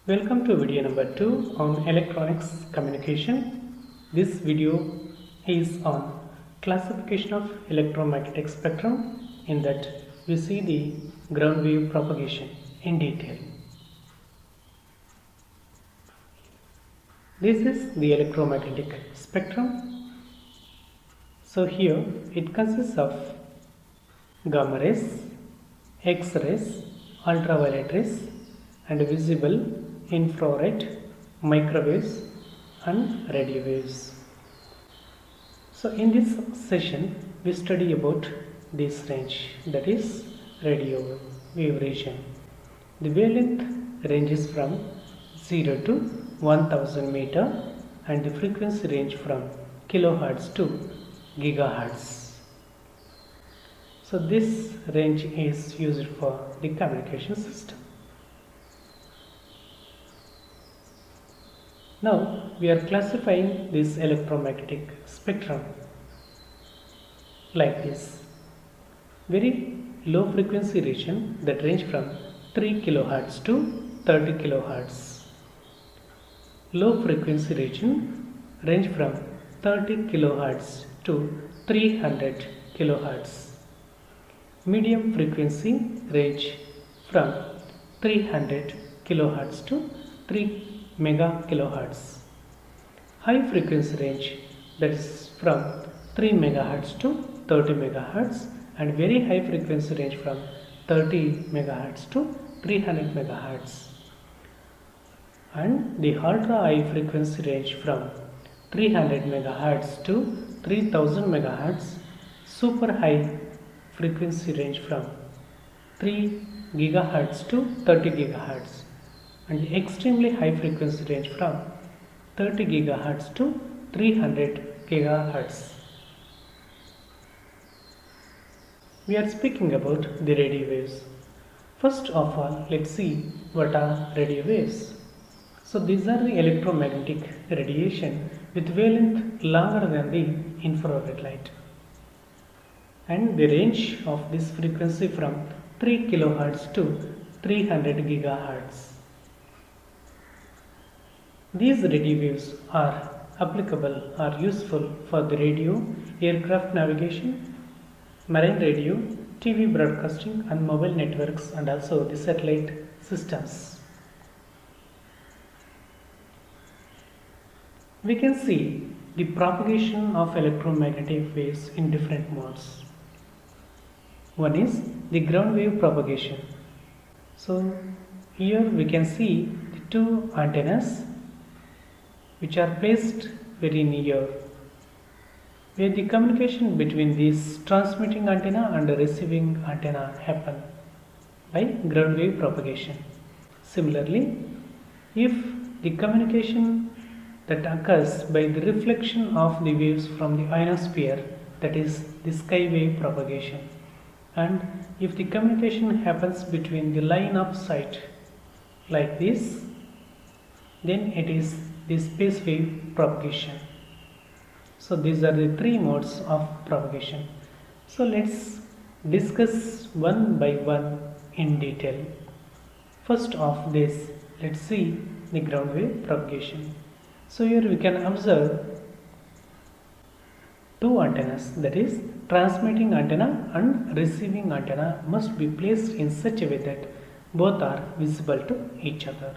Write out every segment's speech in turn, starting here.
Welcome to video number 2 on electronics communication. This video is on classification of electromagnetic spectrum. In that we see the ground wave propagation in detail. This is the electromagnetic spectrum. So here it consists of gamma rays, X-rays, ultraviolet rays and visible, infrared, microwaves and radio waves. So in this session we study about this range, that is radio wave region. The wavelength ranges from 0 to 1000 meter and the frequency range from kilohertz to gigahertz. So this range is used for the communication system. Now we are classifying this electromagnetic spectrum like this. Very low frequency region that range from 3 kilohertz to 30 kilohertz. Low frequency region range from 30 kilohertz to 300 kilohertz. Medium frequency range from 300 kilohertz to 3 mega kilohertz. High frequency range, that is from 3 megahertz to 30 megahertz, and very high frequency range from 30 megahertz to 300 megahertz. And the ultra high frequency range from 300 megahertz to 3000 megahertz. Super high frequency range from 3 gigahertz to 30 gigahertz, and the extremely high frequency range from 30 gigahertz to 300 gigahertz. We are speaking about the radio waves. First of all, let's see what are radio waves. So these are the electromagnetic radiation with wavelength longer than the infrared light, and the range of this frequency from 3 kilohertz to 300 gigahertz. These radio waves are applicable or useful for the radio, aircraft navigation, marine radio, TV broadcasting and mobile networks, and also the satellite systems. We can see the propagation of electromagnetic waves in different modes. One is the ground wave propagation. So here we can see the two antennas which are placed very near, where the communication between this transmitting antenna and the receiving antenna happen by ground wave propagation. Similarly, if the communication that occurs by the reflection of the waves from the ionosphere, that is the sky wave propagation, and if the communication happens between the line of sight like this, then it is the space wave propagation. So these are the three modes of propagation. So let's discuss one by one in detail. First of this, let's see the ground wave propagation. So here we can observe two antennas, that is transmitting antenna and receiving antenna must be placed in such a way that both are visible to each other.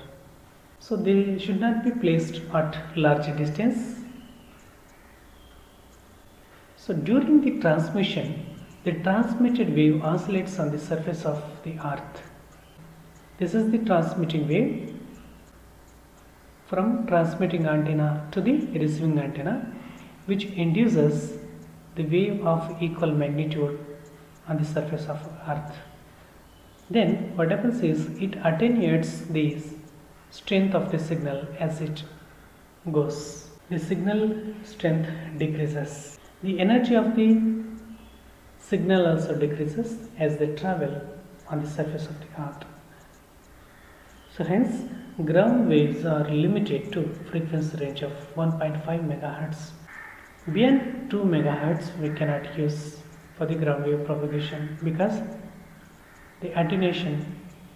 So they should not be placed at large distance. So during the transmission, the transmitted wave oscillates on the surface of the earth. This is the transmitting wave from transmitting antenna to the receiving antenna, which induces the wave of equal magnitude on the surface of earth. Then what happens is it attenuates the strength of the signal as it goes. The signal strength decreases. The energy of the signal also decreases as they travel on the surface of the earth. So hence ground waves are limited to frequency range of 1.5 megahertz. Beyond 2 megahertz we cannot use for the ground wave propagation because the attenuation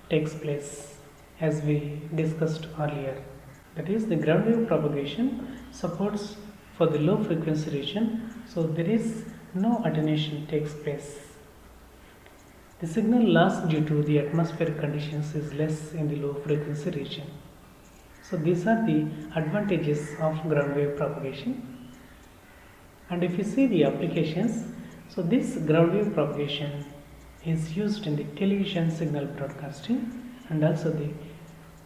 takes place as we discussed earlier. That is, the ground wave propagation supports for the low frequency region, so there is no attenuation takes place. The signal loss due to the atmospheric conditions is less in the low frequency region. So these are the advantages of ground wave propagation. And if you see the applications, so this ground wave propagation is used in the television signal broadcasting and also the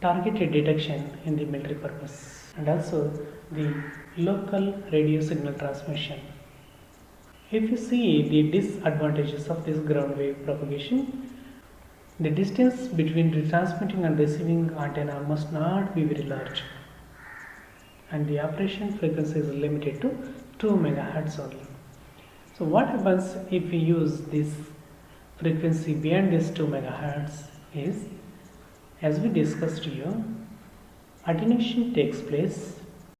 targeted detection in the military purpose and also the local radio signal transmission. If you see the disadvantages of this ground wave propagation, the distance between the transmitting and receiving antenna must not be very large, and the operation frequency is limited to 2 MHz only. So what happens if we use this frequency beyond this 2 MHz is, as we discussed here, attenuation takes place